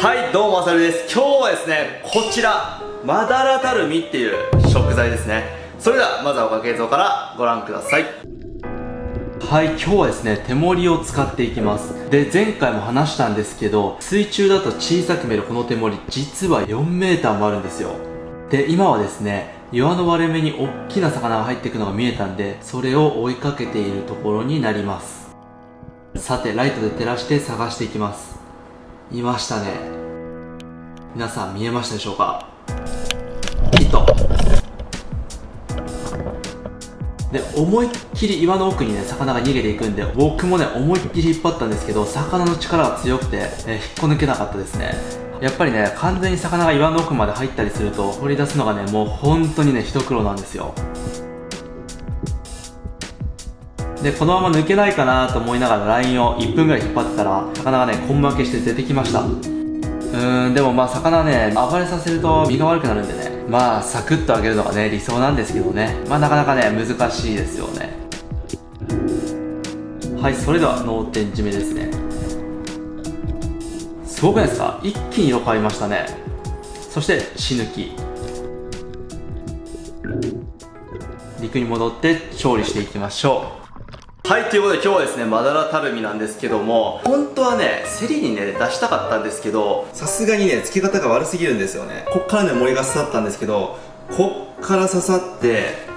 はい、どうもあさるです。今日はですね、こちらマダラタルミっていう食材ですね。それではまずはおかけ映像からご覧ください。はい、今日はですね、手盛りを使っていきます。で、前回も話したんですけど、水中だと小さく見えるこの手盛り、実は4メーターもあるんですよ。で、今はですね、岩の割れ目に大きな魚が入っていくのが見えたんで、それを追いかけているところになります。さて、ライトで照らして探していきます。いましたね。皆さん見えましたでしょうか？ヒットで、思いっきり岩の奥にね、魚が逃げていくんで、僕もね、思いっきり引っ張ったんですけど、魚の力が強くて、引っこ抜けなかったですね。やっぱりね、完全に魚が岩の奥まで入ったりすると、取り出すのがね、もう本当にね、一苦労なんですよ。で、このまま抜けないかなと思いながらラインを1分ぐらい引っ張ってたら、魚がね、根負けして出てきました。でもまあ魚ね、暴れさせると身が悪くなるんでね、まあサクッと揚げるのがね、理想なんですけどね、まあなかなかね、難しいですよね。はい、それでは脳天締めですね。すごくないですか？一気に色変わりましたね。そして血抜き、陸に戻って調理していきましょう。はい、ということで今日はですね、マダラタルミなんですけども、本当はね、競りにね、出したかったんですけど、さすがにね、付け方が悪すぎるんですよね。こっからね、森が刺さったんですけど、こっから刺さって、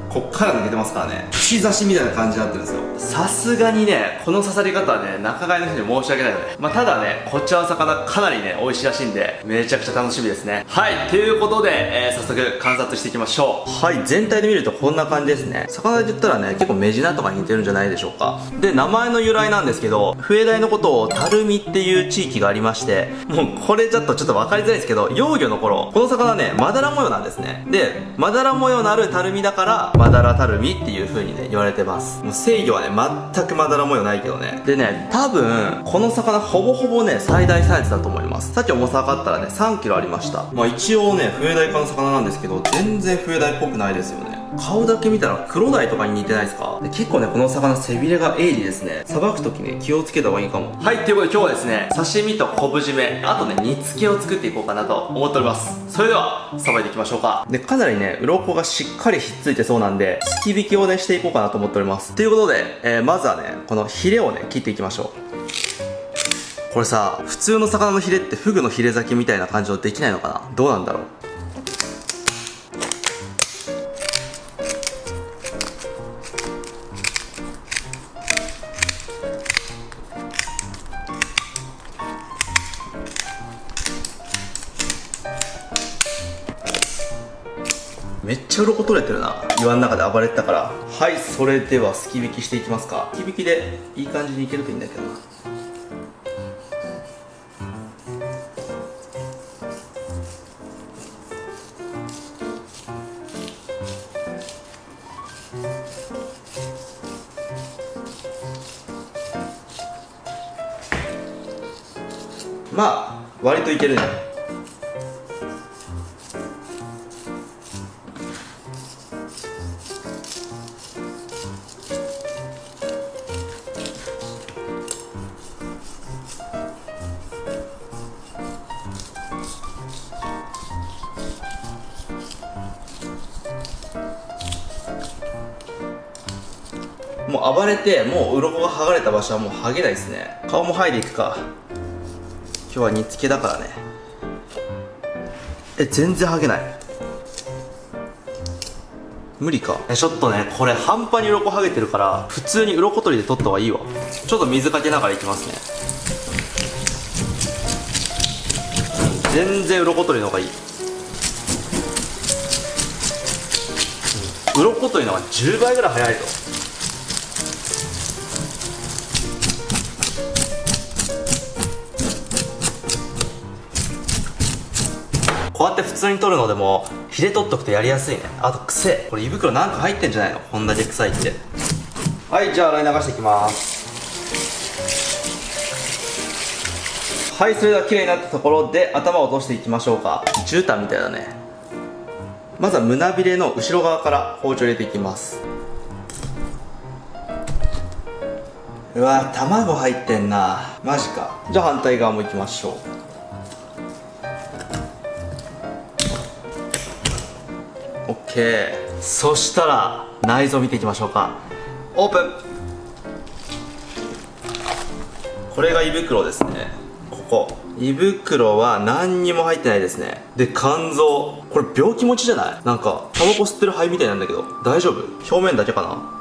こっから抜けてますからね、串刺しみたいな感じになってるんですよ。さすがにね、この刺さり方はね、仲買の人に申し訳ないので、まあ、ただね、こっちの魚かなりね、美味しいらしいんで、めちゃくちゃ楽しみですね。はい、ということで、早速観察していきましょう。はい、全体で見るとこんな感じですね。魚で言ったらね、結構メジナとかに似てるんじゃないでしょうか。で、名前の由来なんですけど、笛鯛のことをタルミっていう地域がありまして、もうこれちょっと分かりづらいですけど、幼魚の頃、この魚ね、まだら模様なんですね。で、まだら模様のあるタルミだから、マダラタルミっていう風にね、言われてます。もう制御はね、全くまだら模様ないけどね。でね、多分、この魚ほぼほぼね、最大サイズだと思います。さっき重さ測ったらね、3キロありました。まあ一応ね、笛鯛科の魚なんですけど、全然笛鯛っぽくないですよね。顔だけ見たら黒鯛とかに似てないですか？で、結構ね、この魚背びれが鋭利ですね。さばくときね、気をつけた方がいいかも。はい、ということで今日はですね、刺身と昆布締め、あとね、煮付けを作っていこうかなと思っております。それでは、さばいていきましょうか。で、かなりね、鱗がしっかりひっついてそうなんで、突き引きをね、していこうかなと思っております。ということで、まずはね、このヒレをね、切っていきましょう。これさ、普通の魚のヒレってフグのヒレ咲きみたいな感じのできないのかな？どうなんだろう。めっちゃ鱗取れてるな。岩の中で暴れてたから。はい、それではすき引きしていきますか。すき引きでいい感じにいけるといいんだけどな。まあ割といけるね。もう暴れて、もう鱗が剥がれた場所はもう剥げないですね。顔も剥いでいくか。今日は煮付けだからね。全然剥げない。無理か。ちょっとね、これ半端に鱗剥げてるから普通に鱗取りで取った方がいいわ。ちょっと水かけながらいきますね。全然鱗取りの方がいい。鱗取りの方が10倍ぐらい早いぞ。こうやって普通に取るのでもヒレ取っとくとやりやすいね。あと癖、これ胃袋なんか入ってんじゃないの？こんだけ臭いって。はい、じゃあ洗い流していきます。はい、それでは綺麗になったところで頭を落としていきましょうか。絨毯みたいだね。まずは胸びれの後ろ側から包丁入れていきます。うわ、卵入ってんな。マジか。じゃあ反対側も行きましょう。オッケー。そしたら内臓見ていきましょうか。オープン。これが胃袋ですね。ここ胃袋は何にも入ってないですね。で、肝臓、これ病気持ちじゃない？なんかタバコ吸ってる肺みたいなんだけど、大丈夫？表面だけかな？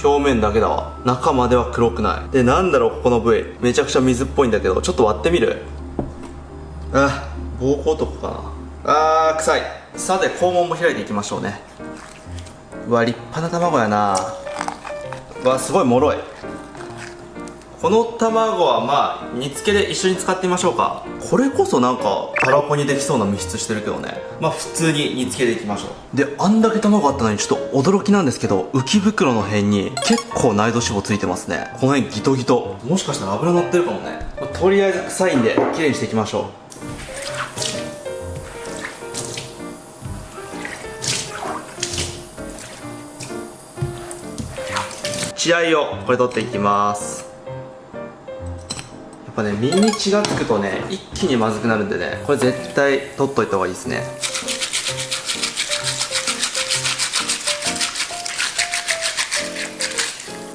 表面だけだわ。中までは黒くない。で、なんだろう、ここの部位めちゃくちゃ水っぽいんだけど、ちょっと割ってみる。あ、膀胱とかかな。臭い。さて、肛門も開いていきましょうね。うわ、立派な卵やな。うわ、すごい脆い。この卵はまあ煮付けで一緒に使ってみましょうか。これこそなんかたらこにできそうな密室してるけどね。まあ普通に煮付けでいきましょう。で、あんだけ卵あったのにちょっと驚きなんですけど、浮き袋の辺に結構内臓脂肪ついてますね。この辺ギトギト。もしかしたら油乗ってるかもね。とりあえず臭いんできれいにしていきましょう。血合いをこれ取っていきます。やっぱね、身に血がつくとね、一気にまずくなるんでね、これ絶対取っといた方がいいですね。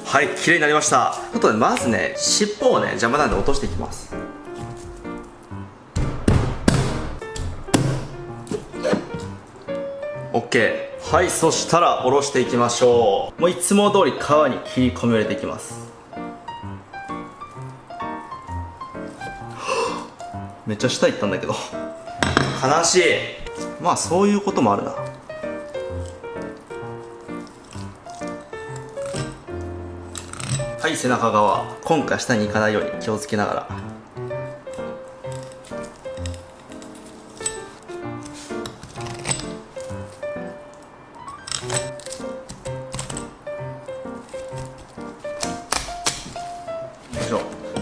はい、綺麗になりました。あとね、まずね、尻尾をね、邪魔なんで落としていきます。OK。はい、そしたら下ろしていきましょう。もういつも通り皮に切り込みを入れていきます。めっちゃ下行ったんだけど悲しい。まあそういうこともあるな。はい、背中側今回下に行かないように気をつけながら。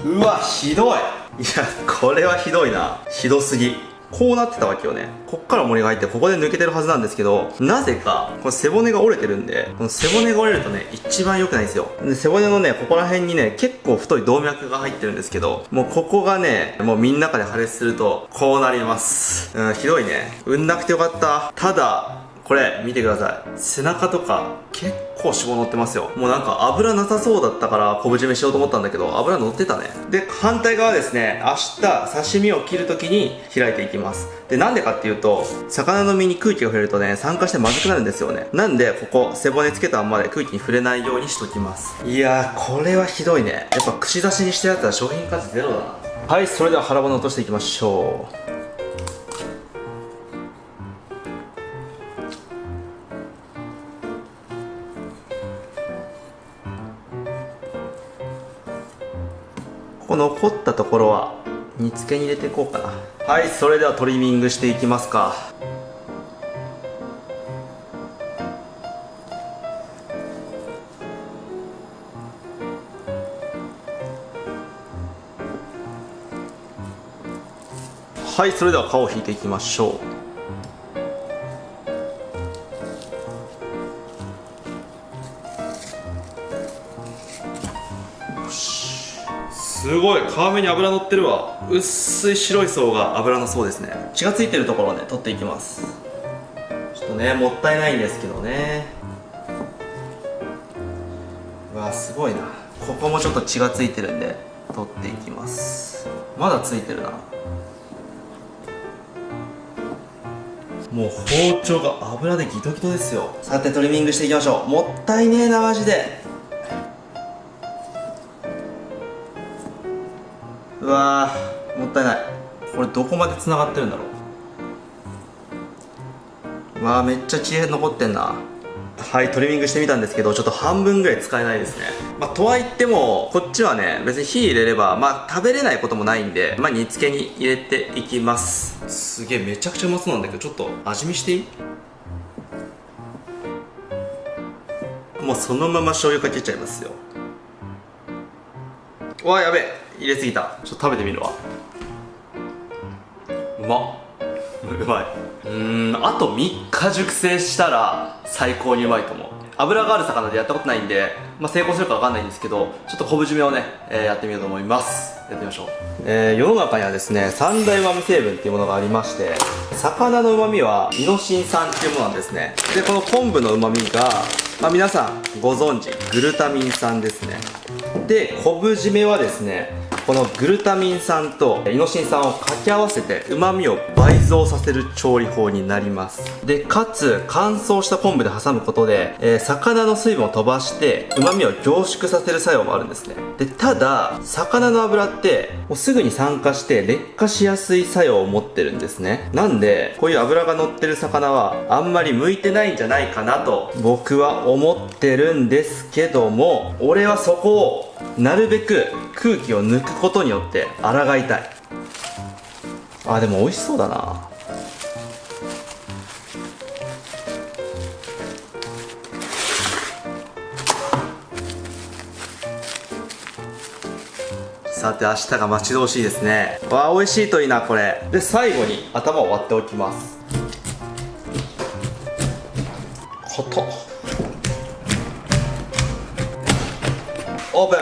うわ、ひどい。いや、これはひどいな。ひどすぎ。こうなってたわけよね。こっから森が入ってここで抜けてるはずなんですけど、なぜかこの背骨が折れてるんで、この背骨が折れるとね、一番良くないんですよ。で、背骨のね、ここら辺にね、結構太い動脈が入ってるんですけど、もうここがね、もう身の中で破裂するとこうなります。ひどいね。産んなくてよかった。ただこれ見てください。背中とか結構脂肪乗ってますよ。もうなんか油なさそうだったから昆布締めしようと思ったんだけど、油乗ってたね。で、反対側ですね、明日刺身を切るときに開いていきます。で、なんでかっていうと、魚の身に空気が触れるとね、酸化してまずくなるんですよね。なんでここ背骨つけたままで空気に触れないようにしときます。いやー、これはひどいね。やっぱ串刺しにしたやつは商品価値ゼロだな。はい、それでは腹骨落としていきましょう。この残ったところは煮付けに入れていこうかな。はい、それではトリミングしていきますか。はい、それでは皮を引いていきましょう。すごい、皮目に油乗ってるわ。薄い白い層が油の層ですね。血がついてるところをね、取っていきます。ちょっとね、もったいないんですけどね。うわ、すごいな。ここもちょっと血がついてるんで取っていきます。まだついてるな。もう包丁が油でギトギトですよ。さてトリミングしていきましょう。もったいねえなマジで。うわー、もったいない。これどこまでつながってるんだろう。うわー、めっちゃ血残ってんな。はい、トリミングしてみたんですけど、ちょっと半分ぐらい使えないですね。とはいってもこっちはね、別に火入れれば食べれないこともないんで、煮付けに入れていきます。すげえ、めちゃくちゃうまそうなんだけど、ちょっと味見していい？もうそのまま醤油かけちゃいますよ。うわ、やべえ、入れすぎた。ちょっと食べてみるわ。うまっ。うまい。あと3日熟成したら最高にうまいと思う。油がある魚でやったことないんで、成功するかわかんないんですけど、ちょっと昆布締めをね、やってみようと思います。やってみましょう。世の中にはですね、三大旨味成分っていうものがありまして、魚の旨味はイノシン酸っていうものなんですね。で、この昆布の旨味が、皆さんご存知、グルタミン酸ですね。で、昆布締めはですね、このグルタミン酸とイノシン酸を掛け合わせて旨味を倍増させる調理法になります。で、かつ乾燥した昆布で挟むことで、魚の水分を飛ばして旨味を凝縮させる作用もあるんですね。で、ただ魚の油ってもうすぐに酸化して劣化しやすい作用を持ってるんですね。なんでこういう油が乗ってる魚はあんまり向いてないんじゃないかなと僕は思ってるんですけども、俺はそこをなるべく空気を抜くことによって抗いたい。でも美味しそうだな。さて明日が待ち遠しいですね。美味しいといいなこれ。で、最後に頭を割っておきます。硬っ。オープン。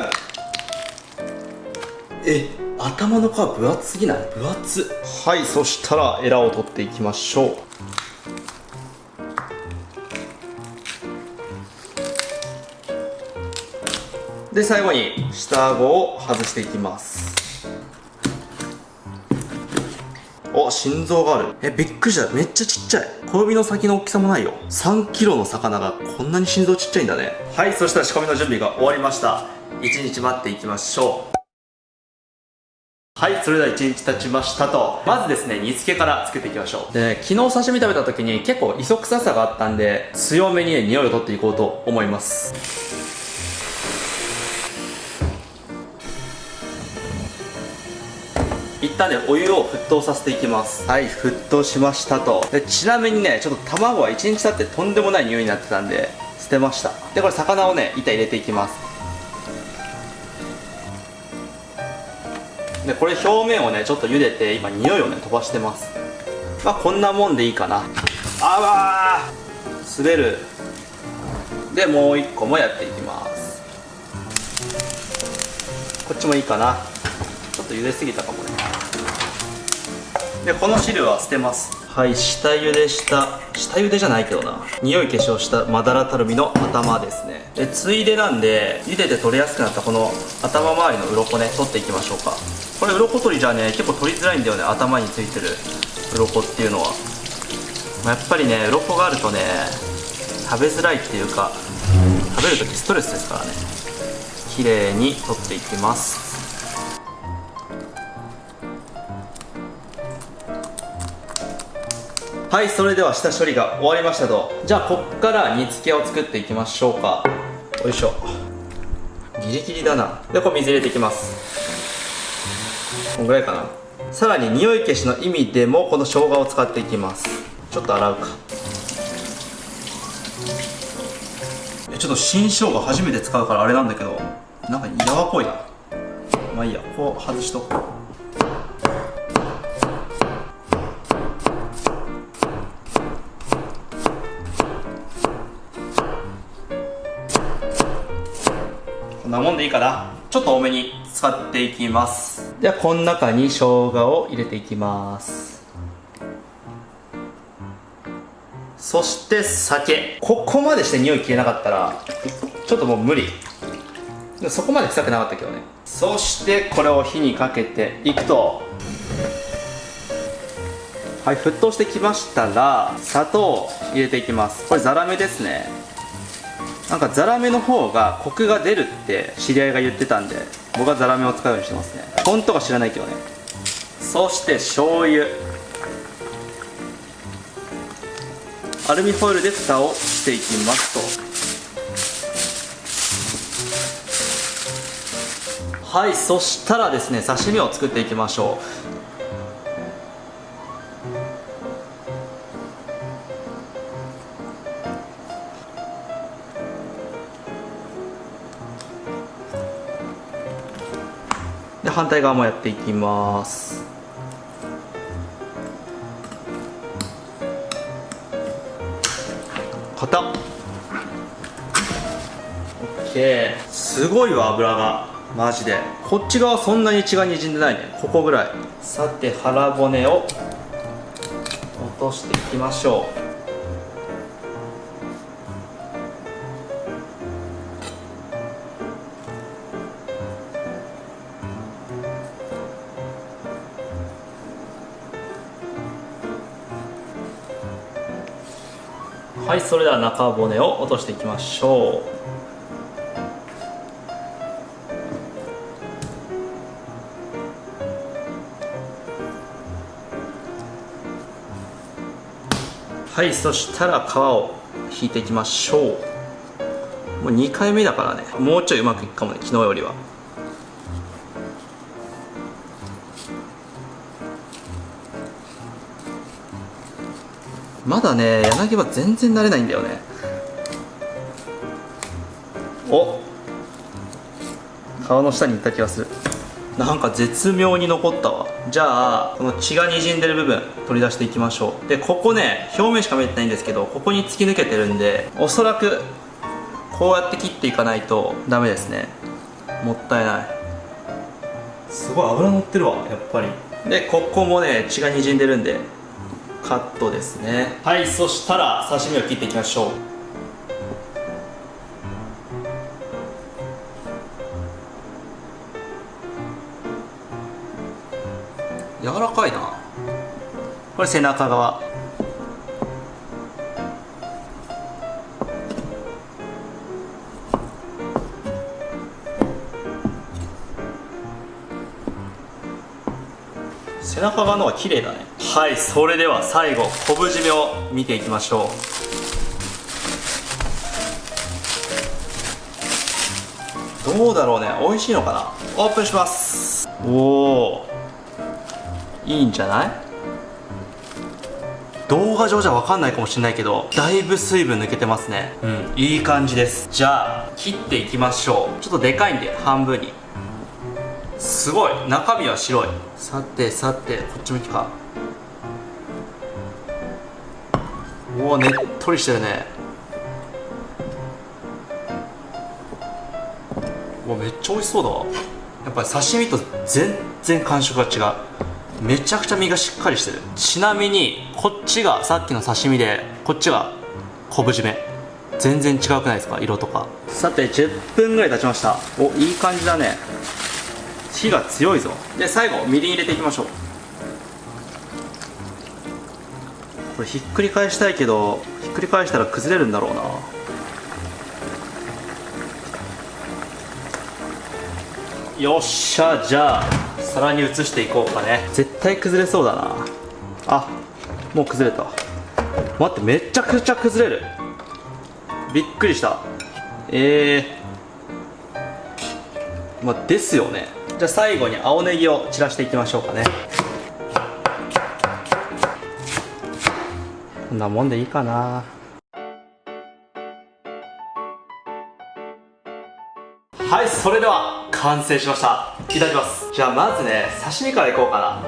頭の皮分厚すぎない？分厚。はい、そしたらエラを取っていきましょう。で、最後に下顎を外していきます。心臓がある。びっくりした。めっちゃちっちゃい。小指の先の大きさもないよ。3キロの魚がこんなに心臓ちっちゃいんだね。はい、そしたら仕込みの準備が終わりました。1日待っていきましょう。はい、それでは1日経ちましたと。まずですね、煮付けから作っていきましょう。で、昨日刺身食べた時に結構磯臭さがあったんで、強めにね、匂いを取っていこうと思います。一旦ね、お湯を沸騰させていきます。はい、沸騰しましたと。で、ちなみにね、ちょっと卵は1日経ってとんでもない匂いになってたんで捨てました。で、これ魚をね、板入れていきます。で、これ表面をねちょっと茹でて今匂いをね飛ばしてます。こんなもんでいいかな。滑る。で、もう1個もやっていきます。こっちもいいかな。ちょっと茹ですぎたかもね。で、この汁は捨てます。はい、下茹でじゃないけどな、匂い消しをしたマダラタルミの頭ですね。で、ついでなんで茹でて取れやすくなったこの頭周りの鱗ね取っていきましょうか。これ鱗取りじゃね結構取りづらいんだよね、頭についてる鱗っていうのは。やっぱりね、鱗があるとね食べづらいっていうか、食べるときストレスですからね。綺麗に取っていきます。はい、それでは下処理が終わりましたと。じゃあこっから煮付けを作っていきましょうか。よいしょ。ギリギリだな。で、これ水入れていきます。こんぐらいかな。さらに匂い消しの意味でもこの生姜を使っていきます。ちょっと洗うか。ちょっと新生姜初めて使うからあれなんだけど、なんかやわっぽいな。まあいいや、こう外しとこう。こんなもんでいいかな。ちょっと多めに使っていきます。ではこの中に生姜を入れていきます。そして酒。ここまでして匂い消えなかったらちょっともう無理。そこまで臭くなかったけどね。そしてこれを火にかけていくと、はい、沸騰してきましたら砂糖を入れていきます。これザラメですね。なんかザラメの方がコクが出るって知り合いが言ってたんで、僕はザラメを使うようにしてますね。本当か知らないけどね。そして醤油。アルミホイルで蓋をしていきますと。はい、そしたらですね、刺身を作っていきましょう。で、反対側もやっていきます。硬っ。け。すごいわ、油がマジで。こっち側そんなに血がにじんでないね。ここぐらい。さて腹骨を落としていきましょう。はい、それでは中骨を落としていきましょう。はい、そしたら皮を引いていきましょう。もう2回目だからね、もうちょいうまくいくかもね、昨日よりは。まだね、柳葉全然慣れないんだよね。お、皮の下にいった気がする。なんか絶妙に残ったわ。じゃあこの血がにじんでる部分取り出していきましょう。でここね、表面しか見えてないんですけど、ここに突き抜けてるんで、おそらくこうやって切っていかないとダメですね。もったいない。すごい脂乗ってるわ、やっぱり。でここもね、血がにじんでるんでカットですね。はい、そしたら刺身を切っていきましょう。柔らかいな。これ背中側。背中側の方が綺麗だね。はい、それでは最後昆布締めを見ていきましょう。どうだろうね、美味しいのかな。オープンします。おお、いいんじゃない。動画上じゃ分かんないかもしれないけど、だいぶ水分抜けてますね。うん、いい感じです。じゃあ切っていきましょう。ちょっとでかいんで半分に。すごい、中身は白い。さてさて、こっち向きか。おお、ねっとりしてるね。お、めっちゃ美味しそうだわ。やっぱり刺身と全然感触が違う。めちゃくちゃ身がしっかりしてる。ちなみにこっちがさっきの刺身で、こっちが昆布締め。全然違くないですか、色とか。さて10分ぐらい経ちました。お、いい感じだね。火が強いぞ。で最後みりん入れていきましょう。これひっくり返したいけど、ひっくり返したら崩れるんだろうな。よっしゃ、じゃあ皿に移していこうかね。絶対崩れそうだな。あ、もう崩れた。待って、めちゃくちゃ崩れる。びっくりした。まあですよね。じゃあ最後に青ネギを散らしていきましょうかね。こんなもんでいいかな。はい、それでは完成しました。いただきます。じゃあまずね、刺身からいこうかな。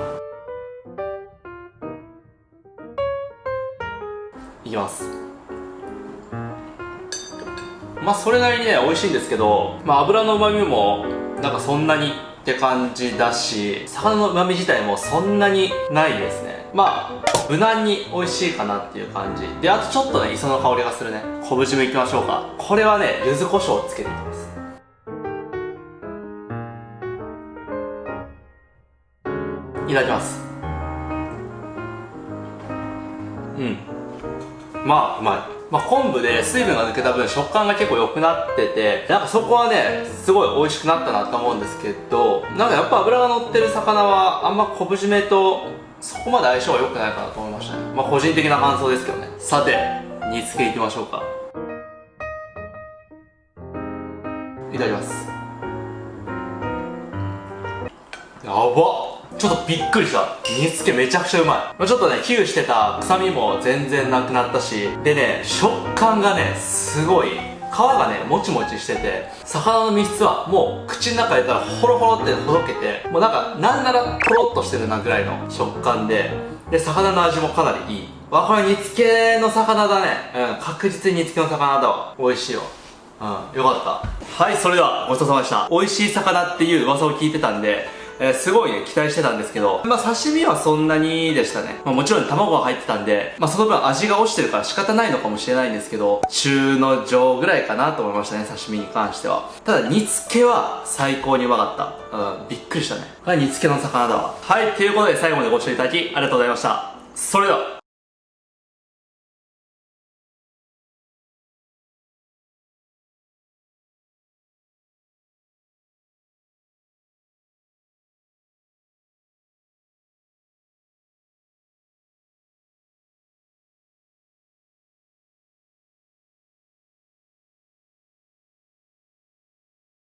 いきます。まあそれなりにね美味しいんですけど、まあ油の旨味もなんかそんなにって感じだし、魚の旨味自体もそんなにないですね。まあ無難に美味しいかなっていう感じで、あとちょっとね磯の香りがするね。昆布締めいきましょうか。これはね、柚子胡椒をつけていきます。いただきます。うん、まあうまい。まあ、昆布で水分が抜けた分食感が結構良くなってて、なんかそこはねすごい美味しくなったなと思うんですけど、なんかやっぱ脂が乗ってる魚はあんま昆布締めとそこまで相性は良くないかなと思いましたね。まあ個人的な感想ですけどね。さて煮付けいきましょうか。いただきます。やばっ、ちょっとびっくりした。煮付けめちゃくちゃうまい。ちょっとね、危惧してた臭みも全然なくなったし、でね、食感がねすごい、皮がねもちもちしてて、魚の身質はもう口の中入れたらホロホロってほどけて、もうなんならトロッとしてるなぐらいの食感で、魚の味もかなりいいわ。これ煮付けの魚だね。うん、確実に煮付けの魚だわ。美味しいわ。よかった。はい、それではごちそうさまでした。美味しい魚っていう噂を聞いてたんで、すごいね、期待してたんですけど、刺身はそんなにでしたね。もちろん卵が入ってたんで、その分味が落ちてるから仕方ないのかもしれないんですけど、中の上ぐらいかなと思いましたね、刺身に関しては。ただ、煮付けは最高にうまかった。びっくりしたね。これは煮付けの魚だわ。はい、ということで最後までご視聴いただきありがとうございました。それでは。